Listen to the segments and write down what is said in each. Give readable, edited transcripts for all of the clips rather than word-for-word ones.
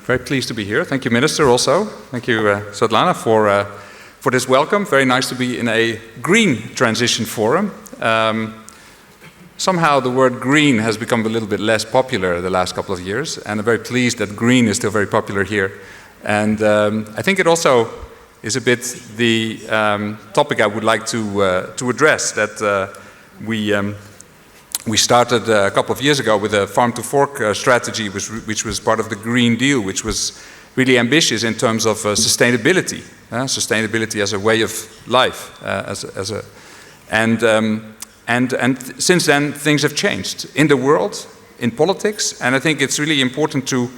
very pleased to be here. Thank you, Minister, also. Thank you, Svetlana, for this welcome. Very nice to be in a green transition forum. Somehow the word green has become a little bit less popular the last couple of years, and I'm very pleased that green is still very popular here. And I think it also is a bit the topic I would like to address, that we started a couple of years ago with a farm-to-fork strategy, which was part of the Green Deal, which was really ambitious in terms of sustainability, sustainability as a way of life, and since then things have changed in the world, in politics, and I think it's really important to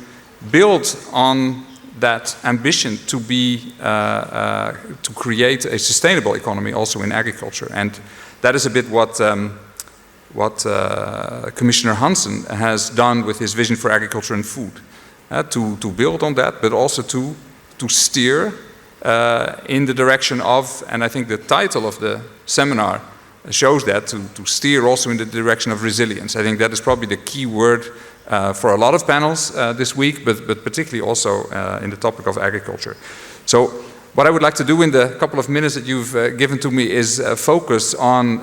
build on that ambition to create a sustainable economy also in agriculture, and that is a bit what Commissioner Hansen has done with his vision for agriculture and food, to build on that, but also to steer in the direction of, and I think the title of the seminar shows that, to steer also in the direction of resilience. I think that is probably the key word for a lot of panels this week, but particularly also in the topic of agriculture. So what I would like to do in the couple of minutes that you've given to me is focus on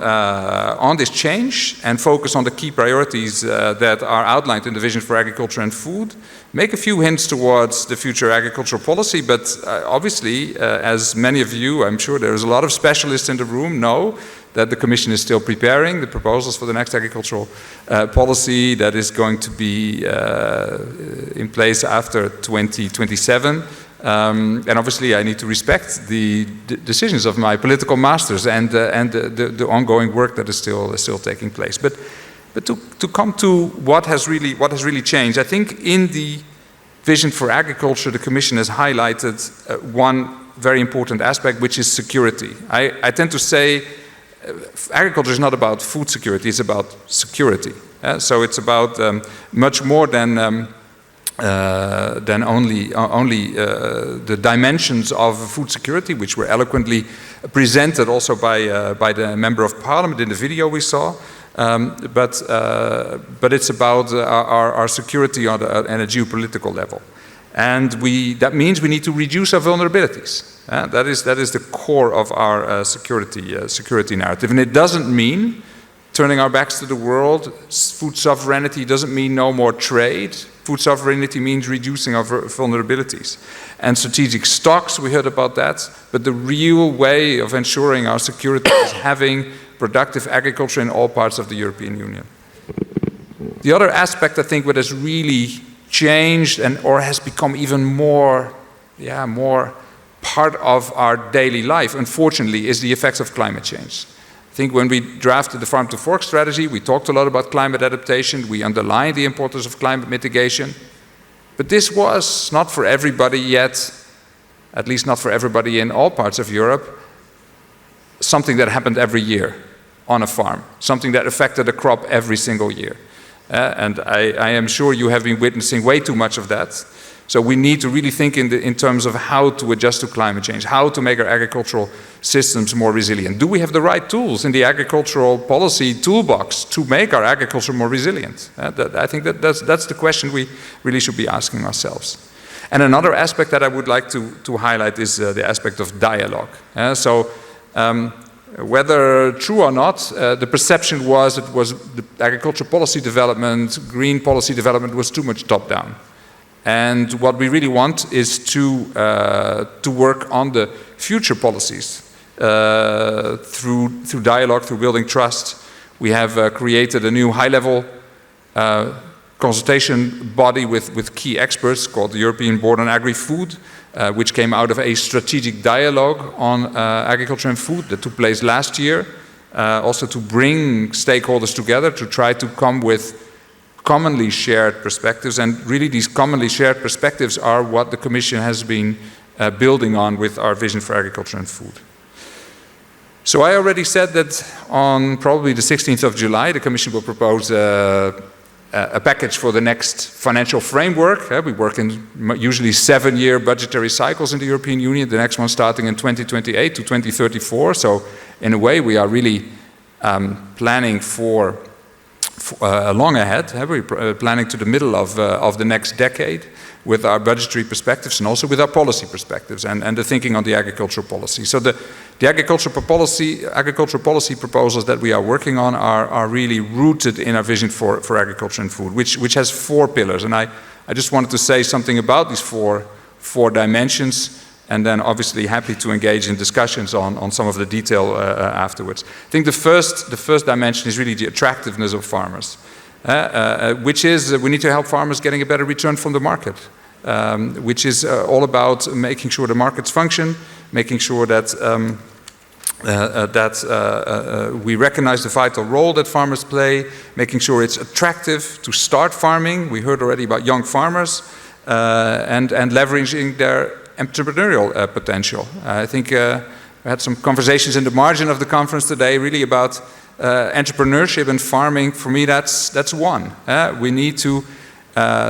this change and focus on the key priorities that are outlined in the Vision for Agriculture and Food. Make a few hints towards the future agricultural policy, but obviously, as many of you, I'm sure there's a lot of specialists in the room, know that the Commission is still preparing the proposals for the next agricultural policy that is going to be in place after 2027. And obviously I need to respect the decisions of my political masters and the ongoing work that is still taking place. But to come to what has really changed, I think in the Vision for Agriculture, the Commission has highlighted one very important aspect, which is security. I tend to say agriculture is not about food security, it's about security. So it's about much more than only the dimensions of food security, which were eloquently presented also by the Member of Parliament in the video we saw. But it's about our security on a geopolitical level, and that means we need to reduce our vulnerabilities. That is the core of our security narrative, and it doesn't mean turning our backs to the world. Food sovereignty doesn't mean no more trade. Food sovereignty means reducing our vulnerabilities. And strategic stocks, we heard about that, but the real way of ensuring our security is having productive agriculture in all parts of the European Union. The other aspect, I think, what has really changed or has become even more part of our daily life, unfortunately, is the effects of climate change. I think when we drafted the farm-to-fork strategy, we talked a lot about climate adaptation, we underlined the importance of climate mitigation, but this was not for everybody yet, at least not for everybody in all parts of Europe, something that happened every year on a farm, something that affected a crop every single year. And I am sure you have been witnessing way too much of that. So we need to really think in terms of how to adjust to climate change, how to make our agricultural systems more resilient. Do we have the right tools in the agricultural policy toolbox to make our agriculture more resilient? I think that's the question we really should be asking ourselves. And another aspect that I would like to highlight is the aspect of dialogue. Whether true or not, the perception was the agricultural policy development, green policy development was too much top-down. And what we really want is to work on the future policies through dialogue, through building trust. We have created a new high-level consultation body with key experts called the European Board on Agri-Food, which came out of a strategic dialogue on agriculture and food that took place last year, also to bring stakeholders together to try to come with commonly shared perspectives, and really these commonly shared perspectives are what the Commission has been building on with our Vision for Agriculture and Food. So I already said that on probably the 16th of July, the Commission will propose a package for the next financial framework. We work in usually 7-year budgetary cycles in the European Union, the next one starting in 2028 to 2034. So in a way, we are really planning for long ahead. We're planning to the middle of the next decade with our budgetary perspectives and also with our policy perspectives and the thinking on the agricultural policy. So the agricultural policy proposals that we are working on are really rooted in our vision for agriculture and food, which has 4 pillars. And I just wanted to say something about these four dimensions, and then obviously happy to engage in discussions on some of the detail afterwards. I think the first dimension is really the attractiveness of farmers, which is we need to help farmers getting a better return from the market, which is all about making sure the markets function, making sure that we recognize the vital role that farmers play, making sure it's attractive to start farming. We heard already about young farmers, and leveraging their entrepreneurial potential. I think we had some conversations in the margin of the conference today really about entrepreneurship and farming. For me, that's one. We need to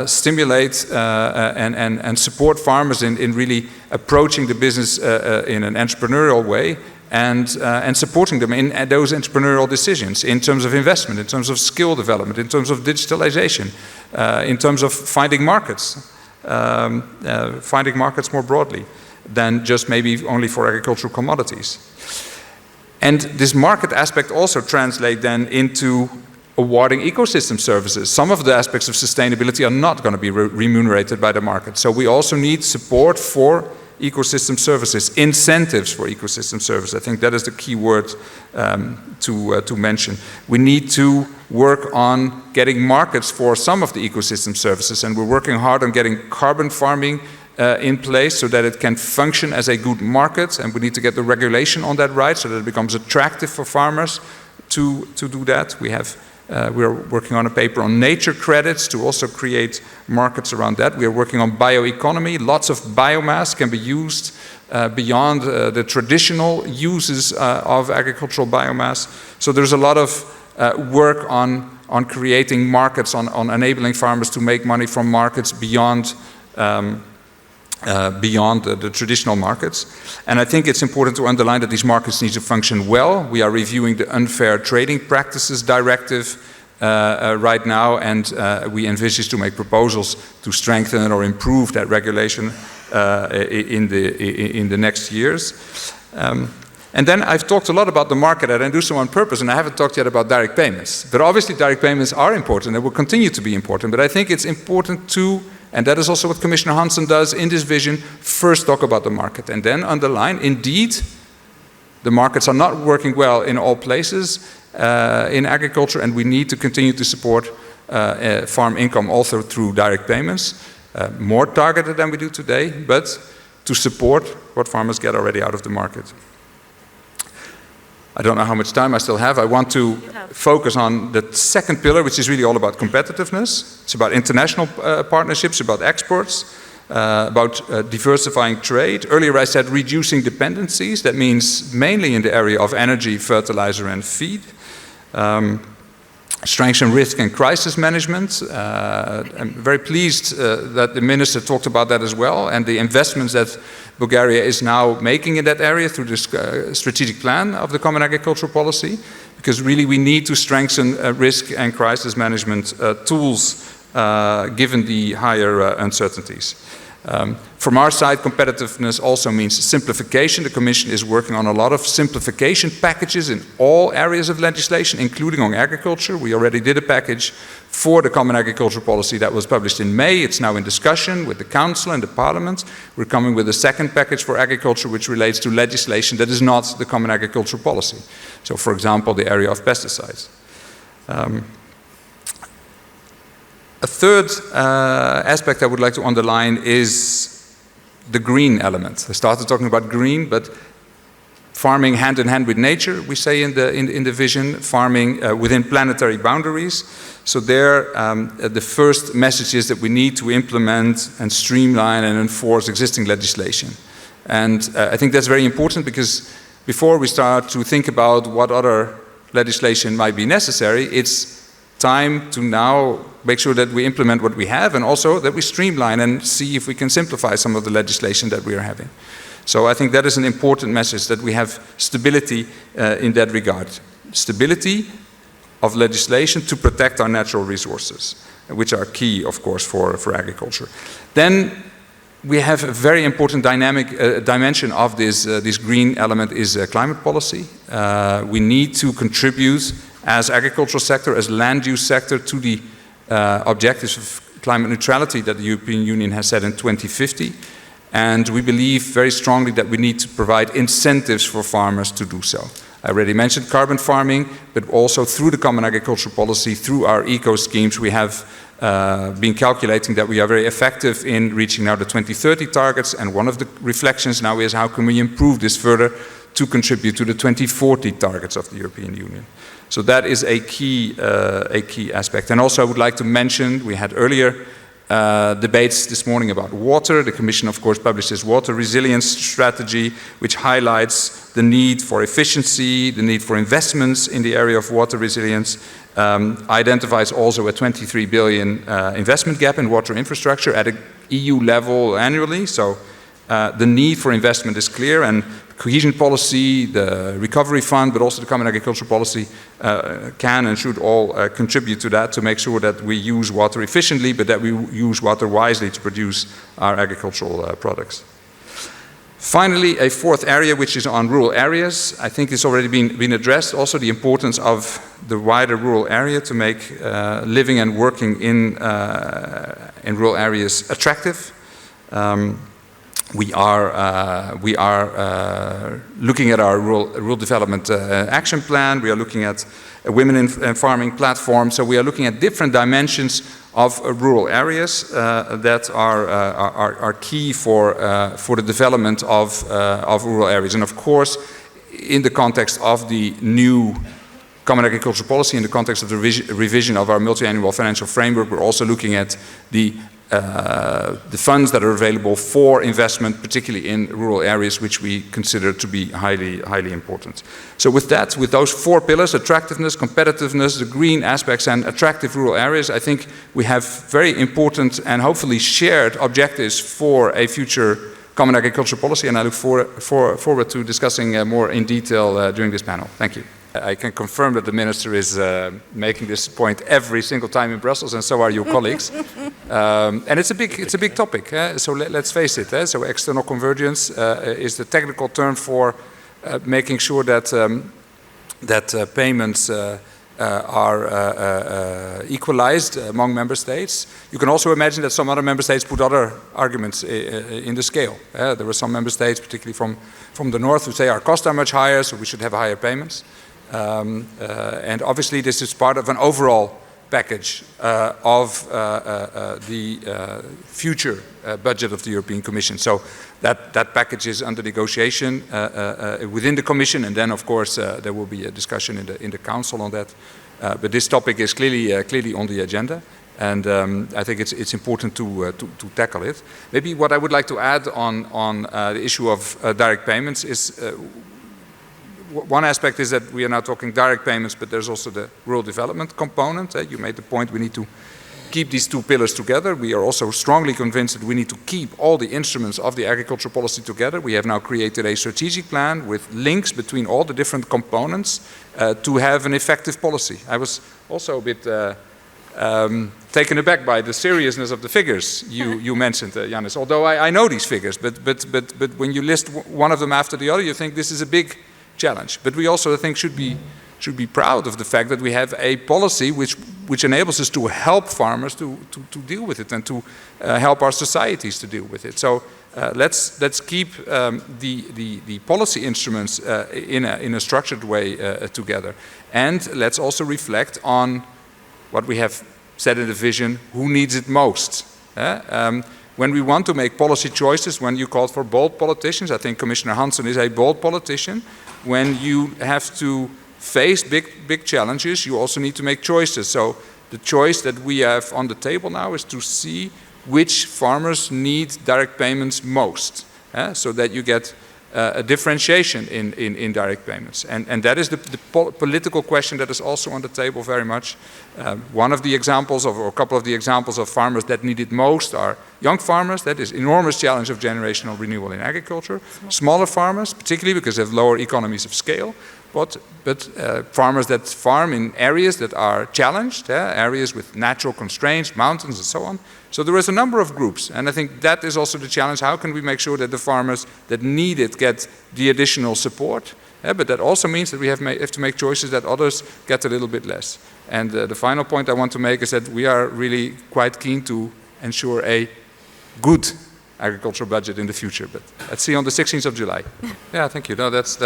stimulate and support farmers in really approaching the business in an entrepreneurial way and supporting them in those entrepreneurial decisions in terms of investment, in terms of skill development, in terms of digitalization, in terms of finding markets more broadly than just maybe only for agricultural commodities. And this market aspect also translates then into awarding ecosystem services. Some of the aspects of sustainability are not going to be remunerated by the market. So we also need support for ecosystem services, incentives for ecosystem services. I think that is the key word to mention. We need to work on getting markets for some of the ecosystem services, and we're working hard on getting carbon farming in place so that it can function as a good market, and we need to get the regulation on that right so that it becomes attractive for farmers to do that. We're working on a paper on nature credits to also create markets around that. We are working on bioeconomy. Lots of biomass can be used beyond the traditional uses of agricultural biomass. So there's a lot of work on creating markets, on enabling farmers to make money from markets beyond the traditional markets. And I think it's important to underline that these markets need to function well. We are reviewing the Unfair Trading Practices Directive right now, and we envisage to make proposals to strengthen or improve that regulation in the next years. And then I've talked a lot about the market, and I do so on purpose, and I haven't talked yet about direct payments. But obviously direct payments are important and will continue to be important, but I think it's important to, and that is also what Commissioner Hansen does in this vision, first talk about the market and then underline, indeed, the markets are not working well in all places in agriculture, and we need to continue to support farm income also through direct payments, more targeted than we do today, but to support what farmers get already out of the market. I don't know how much time I still have. I want to focus on the second pillar, which is really all about competitiveness. It's about international partnerships, about exports, about diversifying trade. Earlier I said reducing dependencies. That means mainly in the area of energy, fertilizer and feed. Strengthen risk and crisis management. I'm very pleased that the minister talked about that as well, and the investments that Bulgaria is now making in that area through this strategic plan of the Common Agricultural Policy, because really we need to strengthen risk and crisis management tools given the higher uncertainties. From our side, competitiveness also means simplification. The Commission is working on a lot of simplification packages in all areas of legislation, including on agriculture. We already did a package for the Common Agricultural Policy that was published in May. It's now in discussion with the Council and the Parliament. We're coming with a second package for agriculture which relates to legislation that is not the Common Agricultural Policy. So, for example, the area of pesticides. A third aspect I would like to underline is the green element. I started talking about green, but farming hand in hand with nature, we say in the vision, farming within planetary boundaries. So there, the first message is that we need to implement and streamline and enforce existing legislation. And I think that's very important, because before we start to think about what other legislation might be necessary, it's time to now make sure that we implement what we have, and also that we streamline and see if we can simplify some of the legislation that we are having. So I think that is an important message, that we have stability in that regard. Stability of legislation to protect our natural resources, which are key, of course, for agriculture. Then we have a very important dynamic dimension of this green element is climate policy. We need to contribute as agricultural sector, as land use sector, to the objectives of climate neutrality that the European Union has set in 2050. And we believe very strongly that we need to provide incentives for farmers to do so. I already mentioned carbon farming, but also through the Common Agricultural Policy, through our eco schemes, we have been calculating that we are very effective in reaching now the 2030 targets. And one of the reflections now is how can we improve this further to contribute to the 2040 targets of the European Union. So that is a key aspect. And also I would like to mention, we had earlier debates this morning about water. The Commission, of course, published its water resilience strategy, which highlights the need for efficiency, the need for investments in the area of water resilience, identifies also a 23 billion investment gap in water infrastructure at an EU level annually. So the need for investment is clear, and cohesion policy, the recovery fund, but also the common agricultural policy can and should all contribute to that, to make sure that we use water efficiently, but that we use water wisely to produce our agricultural products. Finally, a fourth area, which is on rural areas. I think it's already been addressed, also the importance of the wider rural area to make living and working in rural areas attractive. We are looking at our rural development action plan. We are looking at a women in farming platform. So we are looking at different dimensions of rural areas that are key for the development of rural areas. And of course, in the context of the new Common Agricultural Policy, in the context of the revision of our multi-annual financial framework, we're also looking at the funds that are available for investment, particularly in rural areas, which we consider to be highly important. So with that, with those four pillars, attractiveness, competitiveness, the green aspects, and attractive rural areas, I think we have very important and hopefully shared objectives for a future Common Agricultural Policy, and I look forward to discussing more in detail during this panel. Thank you. I can confirm that the Minister is making this point every single time in Brussels, and so are your colleagues. And it's a big topic. So let's face it. So external convergence is the technical term for making sure that payments are equalized among member states. You can also imagine that some other member states put other arguments in the scale. There were some member states, particularly from the north, who say our costs are much higher, so we should have higher payments. And obviously this is part of an overall package of the future budget of the European Commission. So that package is under negotiation within the Commission, and then of course there will be a discussion in the Council on that. But this topic is clearly on the agenda, and I think it's important to tackle it. Maybe what I would like to add on the issue of direct payments is one aspect is that we are now talking direct payments, but there's also the rural development component. You made the point we need to keep these two pillars together. We are also strongly convinced that we need to keep all the instruments of the agricultural policy together. We have now created a strategic plan with links between all the different components to have an effective policy. I was also a bit taken aback by the seriousness of the figures you mentioned, Yannis. Although I know these figures, but when you list one of them after the other, you think this is a big challenge. But we also, I think, should be proud of the fact that we have a policy which enables us to help farmers to deal with it and to help our societies to deal with it. So let's keep the policy instruments in a structured way together, and let's also reflect on what we have said in the vision: who needs it most. When we want to make policy choices, when you called for bold politicians, I think Commissioner Hansen is a bold politician. When you have to face big challenges, you also need to make choices. So the choice that we have on the table now is to see which farmers need direct payments most, so that you get a differentiation in direct payments. And that is the political question that is also on the table very much. One of the examples, or a couple of the examples of farmers that need it most are young farmers, that is enormous challenge of generational renewal in agriculture. Smaller farmers, particularly because they have lower economies of scale, but farmers that farm in areas that are challenged, areas with natural constraints, mountains and so on. So there is a number of groups, and I think that is also the challenge. How can we make sure that the farmers that need it get the additional support? But that also means that we have to make choices that others get a little bit less. And the final point I want to make is that we are really quite keen to ensure a good agricultural budget in the future, but let's see on the 16th of July. Yeah, thank you. No, that's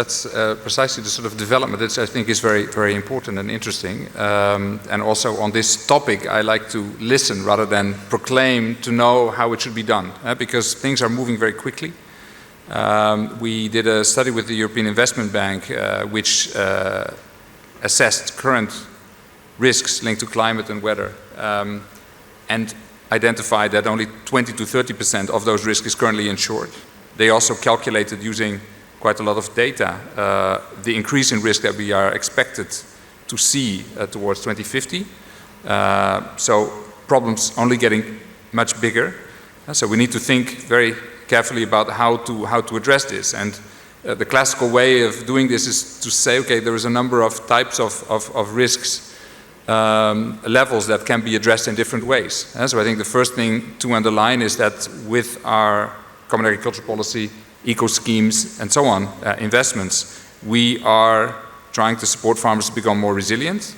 precisely the sort of development that I think is very, very important and interesting. And also on this topic, I like to listen rather than proclaim to know how it should be done, because things are moving very quickly. We did a study with the European Investment Bank, which assessed current risks linked to climate and weather, and identified that only 20 to 30% of those risks is currently insured. They also calculated using quite a lot of data the increase in risk that we are expected to see towards 2050. So problems only getting much bigger. So we need to think very carefully about how to address this. And the classical way of doing this is to say, okay, there is a number of types of risks, levels that can be addressed in different ways. So I think the first thing to underline is that with our common agricultural policy, eco schemes and so on, investments, we are trying to support farmers to become more resilient,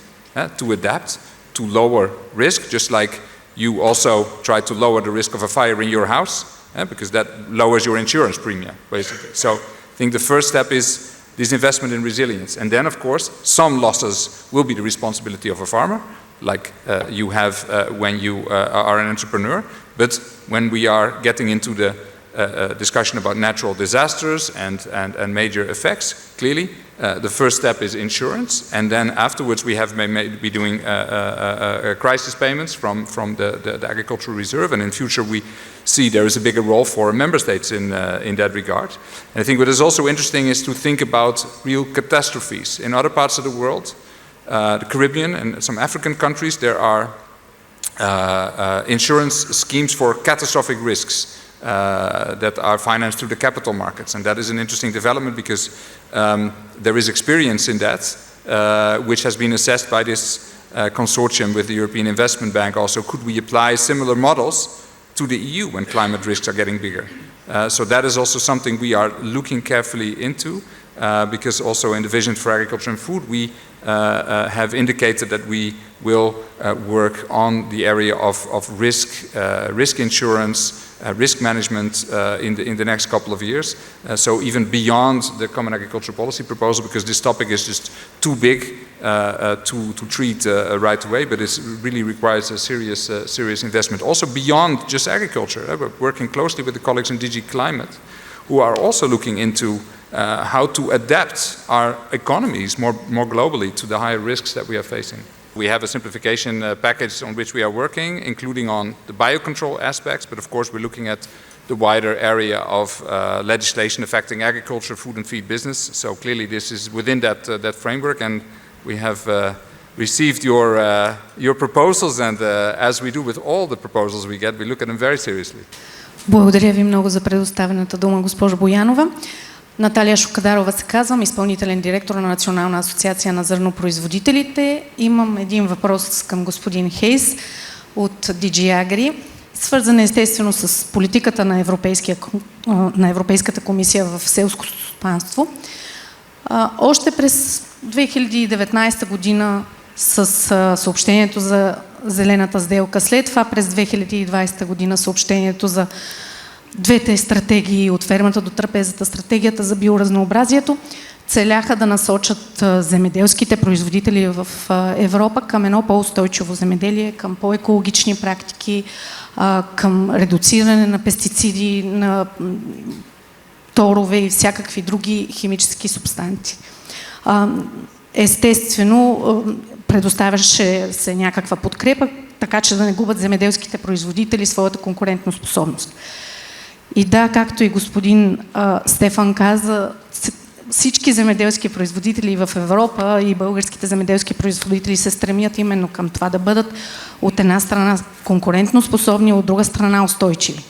to adapt, to lower risk, just like you also try to lower the risk of a fire in your house, because that lowers your insurance premium, basically. So I think the first step is this investment in resilience. And then, of course, some losses will be the responsibility of a farmer, like you have when you are an entrepreneur. But when we are getting into the discussion about natural disasters and major effects, clearly the first step is insurance. And then afterwards we have be doing crisis payments from the agricultural reserve. And in future we see there is a bigger role for member states in that regard. And I think what is also interesting is to think about real catastrophes. In other parts of the world, the Caribbean and some African countries, there are insurance schemes for catastrophic risks that are financed through the capital markets. And that is an interesting development because there is experience in that, which has been assessed by this consortium with the European Investment Bank also. Could we apply similar models to the EU when climate risks are getting bigger? So that is also something we are looking carefully into, because also in the Vision for Agriculture and Food we have indicated that we will work on the area of risk insurance, risk management in the next couple of years. So even beyond the Common Agricultural Policy proposal, because this topic is just too big to treat right away, but it really requires a serious investment. Also beyond just agriculture, we're working closely with the colleagues in DG Climate, who are also looking into how to adapt our economies more globally to the higher risks that we are facing. We have a simplification package on which we are working, including on the biocontrol aspects, but of course we're looking at the wider area of legislation affecting agriculture, food and feed business. So clearly this is within that framework, and we have received your proposals, and as we do with all the proposals we get, we look at them very seriously. Благодаря ви много за предоставената дума, госпожо Боянова. Наталия Шукадарова се казвам, изпълнителен директор на Национална асоциация на зърнопроизводителите. Имам един въпрос към господин Хейс от DG AGRI, свързан естествено с политиката на Европейската комисия в селското стопанство. Още през 2019 година с съобщението за зелената сделка, след това през 2020 година съобщението за двете стратегии от фермата до трапезата, стратегията за биоразнообразието, целяха да насочат земеделските производители в Европа към едно по-устойчиво земеделие, към по-екологични практики, към редуциране на пестициди, на торове и всякакви други химически субстанции. Естествено, предоставяше се някаква подкрепа, така че да не губят земеделските производители своята конкурентоспособност. И да, както и господин Стефан каза, всички земеделски производители в Европа и българските земеделски производители се стремят именно към това да бъдат от една страна конкурентно способни, от друга страна устойчиви.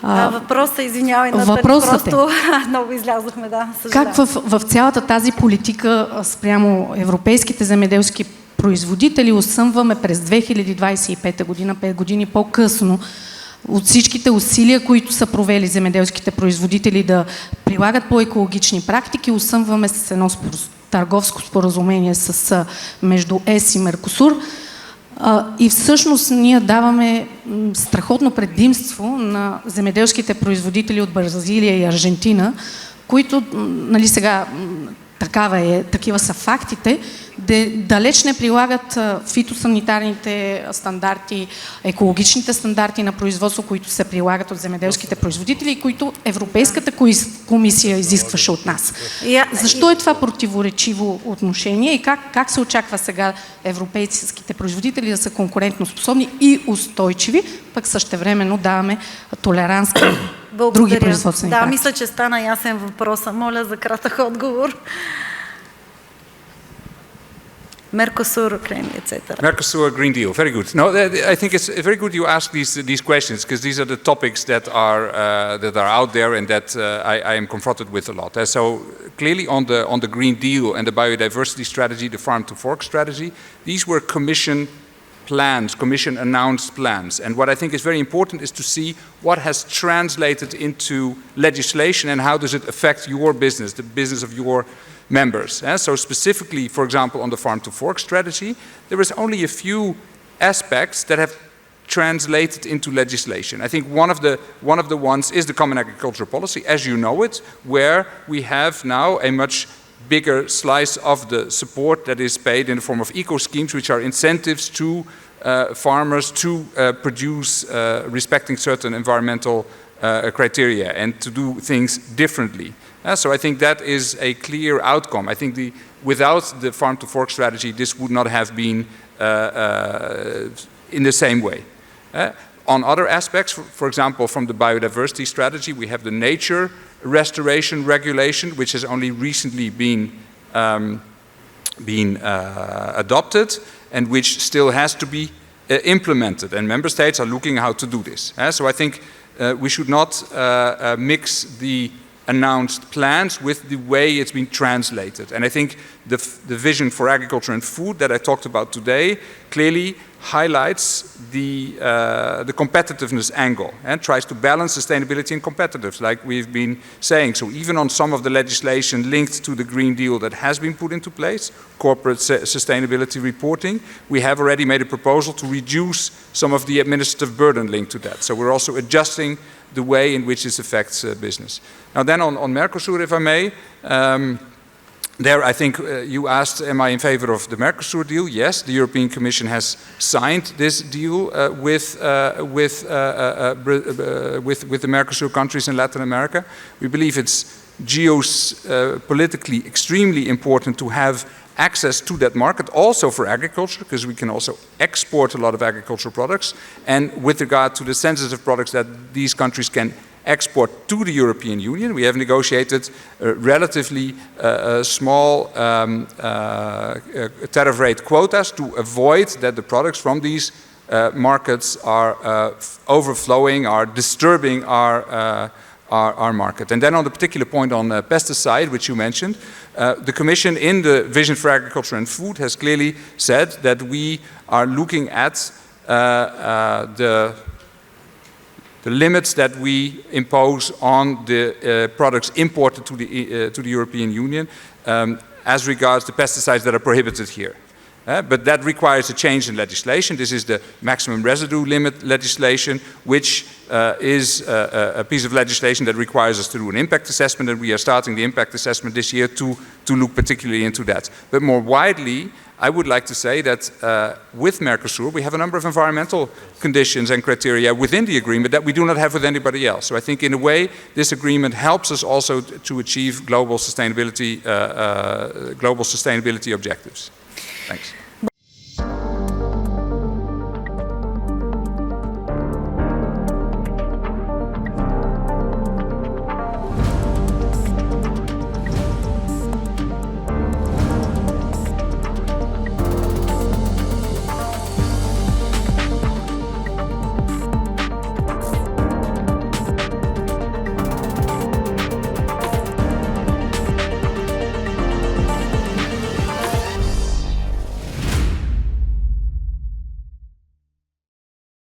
Въпросът, извинявай, просто много излязохме, да. Как в цялата тази политика спрямо европейските земеделски производители осъмваме през 2025 година, 5 години по-късно, от всичките усилия, които са провели земеделските производители да прилагат по-екологични практики, осъмваме с едно търговско споразумение между ЕС и Меркосур. И всъщност ние даваме страхотно предимство на земеделските производители от Бразилия и Аржентина, които, нали сега, такива са фактите, далеч не прилагат фитосанитарните стандарти, екологичните стандарти на производство, които се прилагат от земеделските производители и които Европейската комисия изискваше от нас. Защо е това противоречиво отношение и как се очаква сега европейските производители да са конкурентно способни и устойчиви, пък същевременно даваме толеранс към други производствени практики? Мисля, че стана ясен въпросът. Моля за кратък отговор. Mercosur, etc. Mercosur, Green Deal, very good. No, I think it's very good you ask these questions because these are the topics that are out there and that I am confronted with a lot. So clearly on the Green Deal and the biodiversity strategy, the farm to fork strategy, these were Commission plans, Commission announced plans. And what I think is very important is to see what has translated into legislation and how does it affect your business, the business of your members. So specifically, for example, on the farm to fork strategy, there is only a few aspects that have translated into legislation. I think one of the ones is the Common Agricultural Policy, as you know it, where we have now a much bigger slice of the support that is paid in the form of eco-schemes, which are incentives to farmers to produce respecting certain environmental criteria and to do things differently. So I think that is a clear outcome. I think without the farm to fork strategy, this would not have been in the same way. On other aspects, for example, from the biodiversity strategy, we have the nature restoration regulation, which has only recently been adopted and which still has to be implemented. And member states are looking how to do this. So I think we should not mix the announced plans with the way it's been translated. And I think the vision for agriculture and food that I talked about today clearly highlights the competitiveness angle and tries to balance sustainability and competitiveness, like we've been saying. So even on some of the legislation linked to the Green Deal that has been put into place, corporate sustainability reporting, we have already made a proposal to reduce some of the administrative burden linked to that. So we're also adjusting the way in which this affects business. Now then on Mercosur, if I may, there I think you asked, am I in favor of the Mercosur deal? Yes, the European Commission has signed this deal with the Mercosur countries in Latin America. We believe it's geopolitically extremely important to have access to that market, also for agriculture, because we can also export a lot of agricultural products. And with regard to the sensitive products that these countries can export to the European Union, we have negotiated relatively small tariff rate quotas to avoid that the products from these markets are overflowing, are disturbing our market. And then on the particular point on pesticide, which you mentioned, the Commission in the Vision for Agriculture and Food has clearly said that we are looking at the limits that we impose on the products imported to the European Union as regards the pesticides that are prohibited here. But that requires a change in legislation. This is the maximum residue limit legislation, which is a piece of legislation that requires us to do an impact assessment, and we are starting the impact assessment this year to look particularly into that. But more widely, I would like to say that with Mercosur, we have a number of environmental conditions and criteria within the agreement that we do not have with anybody else. So I think in a way, this agreement helps us also to achieve global sustainability objectives. Thanks.